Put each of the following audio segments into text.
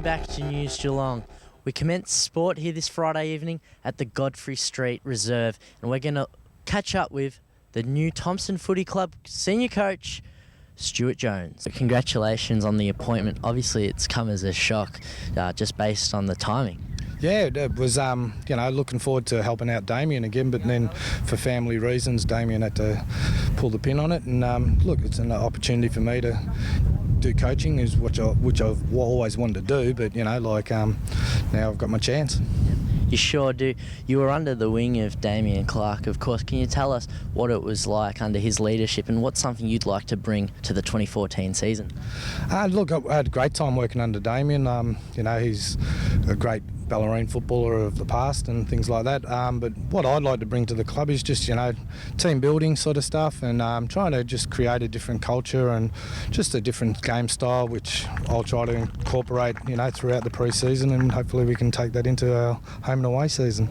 back to News Geelong. We commence sport here this Friday evening at the Godfrey Street Reserve, and we're going to catch up with the new Thompson Footy Club senior coach, Stuart Jones. Congratulations on the appointment. Obviously, it's come as a shock, just based on the timing. Yeah, it was, looking forward to helping out Damien again, but then for family reasons, Damien had to pull the pin on it. And look, it's an opportunity for me to do coaching, which I've always wanted to do, but now I've got my chance. You sure do. You were under the wing of Damien Clark, of course. Can you tell us what it was like under his leadership and what's something you'd like to bring to the 2014 season? Look, I had a great time working under Damien. He's a great ballerine footballer of the past and things like that. But what I'd like to bring to the club is just, team building sort of stuff and trying to just create a different culture and just a different game style, which I'll try to incorporate, throughout the pre-season, and hopefully we can take that into our home and away season.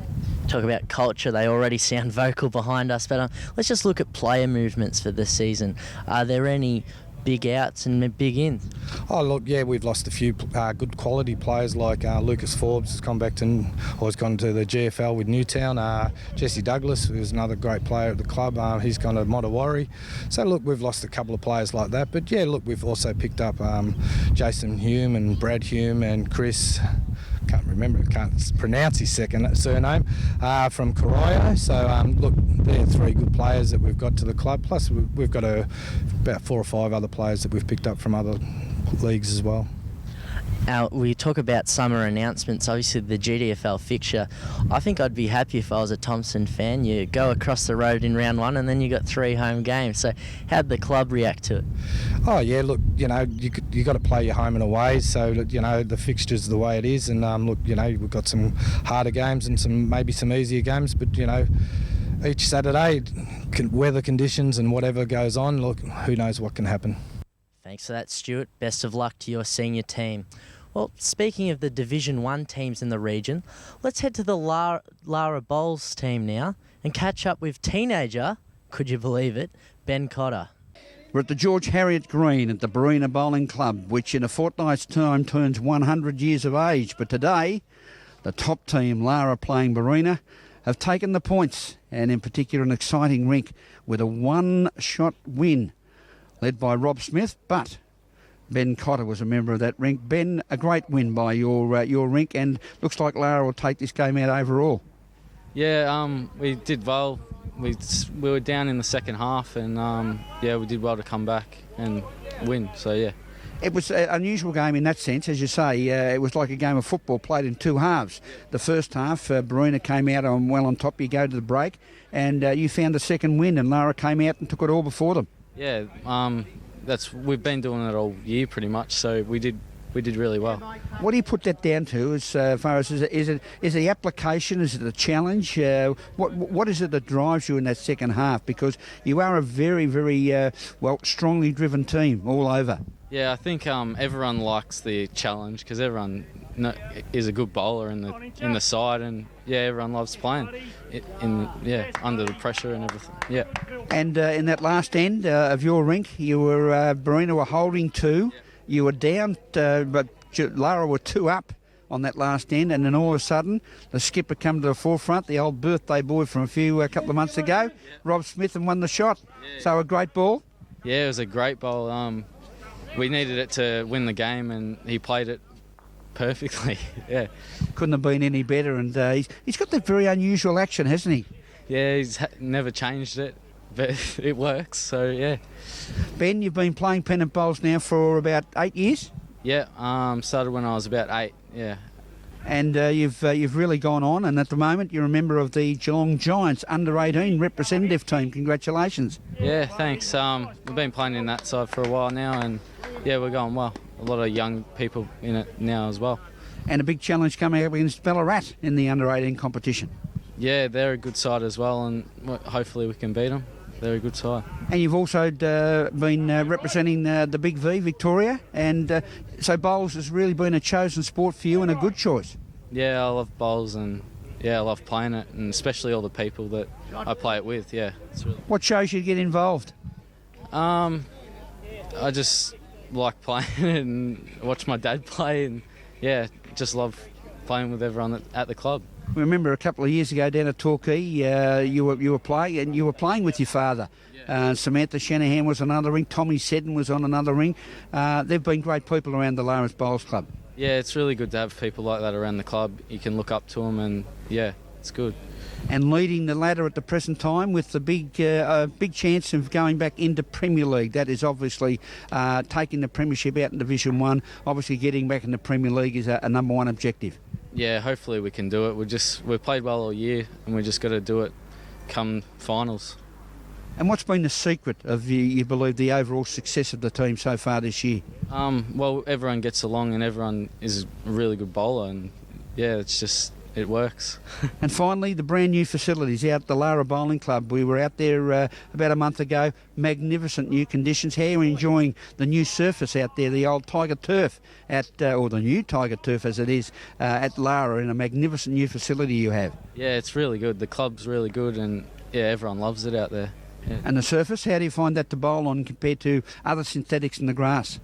Talk about culture, they already sound vocal behind us, but let's just look at player movements for this season. Are there any big outs and big ins? Oh, look, yeah, we've lost a few good quality players like Lucas Forbes has gone to the GFL with Newtown. Jesse Douglas, who's another great player at the club, he's gone to Mottawarri. So, look, we've lost a couple of players like that. But, yeah, look, we've also picked up Jason Hume and Brad Hume and Chris... can't pronounce his surname, from Corio. So, look, they're three good players that we've got to the club. Plus, we've got about 4 or 5 other players that we've picked up from other leagues as well. We talk about summer announcements, obviously the GDFL fixture. I think I'd be happy if I was a Thompson fan. You go across the road in round 1 and then you got 3 home games. So how'd the club react to it? Oh, yeah, look, you got to play your home and away. So, the fixture's the way it is. And, look, we've got some harder games and maybe some easier games. But, each Saturday, weather conditions and whatever goes on, look, who knows what can happen. Thanks for that, Stuart. Best of luck to your senior team. Well, speaking of the Division 1 teams in the region, let's head to the Lara Bowls team now and catch up with teenager, could you believe it, Ben Cotter. We're at the George Harriet Green at the Barina Bowling Club, which in a fortnight's time turns 100 years of age. But today, the top team, Lara playing Barina, have taken the points, and in particular an exciting rink with a one-shot win, led by Rob Smith, but Ben Cotter was a member of that rink. Ben, a great win by your rink, and looks like Lara will take this game out overall. Yeah, we did well. We were down in the second half, and we did well to come back and win. So yeah. It was an unusual game in that sense, as you say. It was like a game of football played in 2 halves. The first half, Barina came out on top. You go to the break, and you found a second win, and Lara came out and took it all before them. Yeah, we've been doing it all year pretty much. So we did really well. What do you put that down to? As far as is it the application? Is it the challenge? What is it that drives you in that second half? Because you are a very, very strongly driven team all over. Yeah, I think everyone likes the challenge because everyone is a good bowler in the side, and everyone loves playing under the pressure and everything. Yeah. And in that last end of your rink, you were Barina were holding 2. You were down, but Lara were 2 up on that last end, and then all of a sudden the skipper come to the forefront, the old birthday boy from a couple of months ago, Rob Smith, and won the shot. So a great ball. Yeah, it was a great ball. We needed it to win the game, and he played it perfectly. Yeah, couldn't have been any better. And he's got that very unusual action, hasn't he? Yeah, he's never changed it, but it works. So yeah. Ben, you've been playing pennant bowls now for about 8 years. Yeah, started when I was about 8. Yeah. And you've really gone on, and at the moment you're a member of the Geelong Giants under-18 representative team. Congratulations. Yeah, thanks. We've been playing in that side for a while now, and yeah, we're going well. A lot of young people in it now as well. And a big challenge coming up against Ballarat in the under-18 competition. Yeah, they're a good side as well, and hopefully we can beat them. They're a good side. And you've also been representing the Big V, Victoria, and so bowls has really been a chosen sport for you and a good choice. Yeah, I love bowls, and I love playing it, and especially all the people that I play it with. Yeah. What shows you to get involved? I just like playing and watch my dad play, and yeah, just love playing with everyone at the club. We remember a couple of years ago down at Torquay, you were playing with your father. Samantha Shanahan was on another ring. Tommy Seddon was on another ring. They've been great people around the Lawrence Bowls Club. Yeah, it's really good to have people like that around the club. You can look up to them, and yeah, it's good. And leading the ladder at the present time with the big chance of going back into Premier League. That is obviously taking the premiership out in Division 1. Obviously getting back in the Premier League is a number one objective. Yeah, hopefully we can do it. We've played well all year, and we just got to do it come finals. And what's been the secret of, you believe, the overall success of the team so far this year? Well, everyone gets along, and everyone is a really good bowler, and yeah, it works. And finally, the brand new facilities out at the Lara Bowling Club. We were out there about a month ago. Magnificent new conditions. How are you enjoying the new surface out there, the old Tiger Turf, or the new Tiger Turf as it is, at Lara, in a magnificent new facility you have? Yeah, it's really good. The club's really good, and yeah, everyone loves it out there. Yeah. And the surface, how do you find that to bowl on compared to other synthetics in the grass?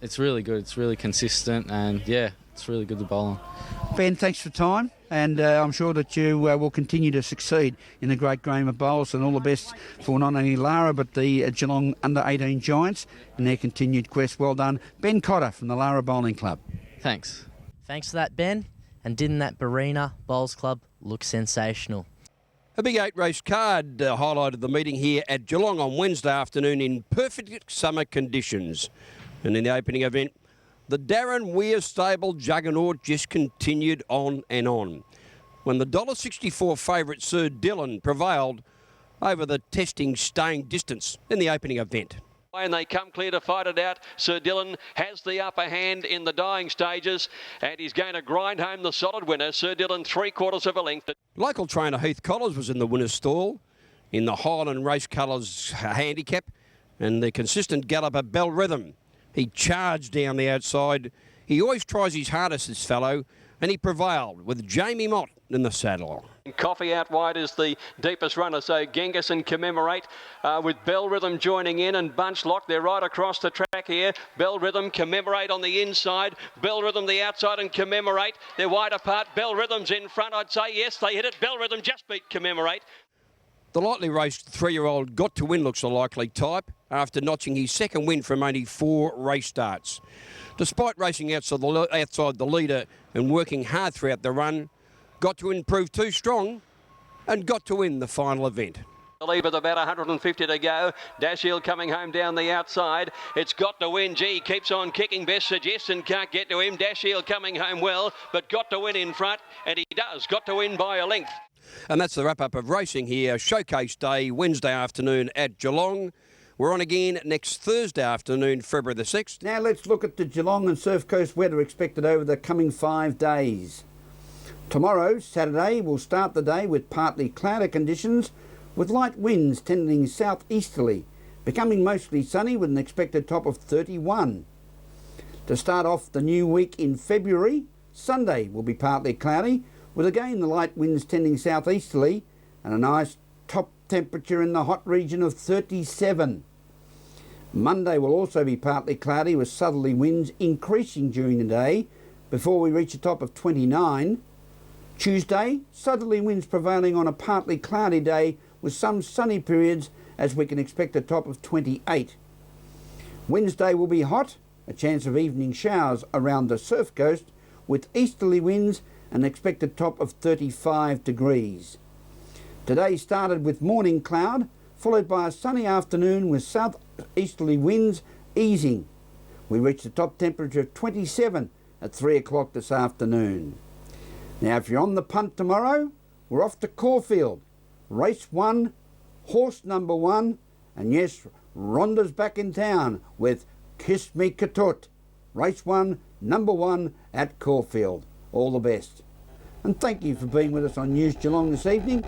It's really good. It's really consistent, and yeah, it's really good to bowl on. Ben, thanks for time, and I'm sure that you will continue to succeed in the great game of bowls, and all the best for not only Lara but the Geelong Under-18 Giants in their continued quest. Well done. Ben Cotter from the Lara Bowling Club. Thanks. Thanks for that, Ben. And didn't that Barina Bowls Club look sensational? A Big 8 race card highlighted the meeting here at Geelong on Wednesday afternoon in perfect summer conditions. And in the opening event, the Darren Weir stable juggernaut just continued on and on, when the $1.64 favourite Sir Dillon prevailed over the testing staying distance in the opening event. And they come clear to fight it out. Sir Dillon has the upper hand in the dying stages, and he's going to grind home the solid winner. Sir Dillon 3/4 of a length. Local trainer Heath Collars was in the winner's stall in the Highland Race Colours handicap, and the consistent galloper Bell Rhythm. He charged down the outside. He always tries his hardest, this fellow, and he prevailed with Jamie Mott in the saddle. Coffee out wide is the deepest runner, so Genghis and Commemorate with Bell Rhythm joining in, and Bunch Lock, they're right across the track here. Bell Rhythm, Commemorate on the inside, Bell Rhythm the outside, and Commemorate, they're wide apart. Bell Rhythm's in front, I'd say. Yes, they hit it. Bell Rhythm just beat Commemorate. The lightly raced 3-year-old Got to Win looks a likely type after notching his second win from only 4 race starts. Despite racing outside the leader and working hard throughout the run, Got to Win proved too strong and got to win the final event. Leave with about 150 to go. Dashiell coming home down the outside. It's Got to Win. Gee, keeps on kicking. Best suggestion can't get to him. Dashiell coming home well, but Got to Win in front, and he does. Got to Win by a length. And that's the wrap-up of racing here. Showcase Day, Wednesday afternoon at Geelong. We're on again next Thursday afternoon, February the 6th. Now let's look at the Geelong and Surf Coast weather expected over the coming 5 days. Tomorrow, Saturday, will start the day with partly cloudy conditions with light winds tending southeasterly, becoming mostly sunny with an expected top of 31. To start off the new week in February, Sunday will be partly cloudy with again the light winds tending southeasterly and a nice top temperature in the hot region of 37. Monday will also be partly cloudy with southerly winds increasing during the day before we reach a top of 29. Tuesday, southerly winds prevailing on a partly cloudy day with some sunny periods as we can expect a top of 28. Wednesday will be hot, a chance of evening showers around the Surf Coast with easterly winds and expected top of 35 degrees. Today started with morning cloud, followed by a sunny afternoon with southeasterly winds easing. We reached a top temperature of 27 at 3 o'clock this afternoon. Now if you're on the punt tomorrow, we're off to Caulfield. Race 1, horse number 1, and yes, Rhonda's back in town with Kiss Me Katut. Race 1, number 1 at Caulfield. All the best. And thank you for being with us on News Geelong this evening.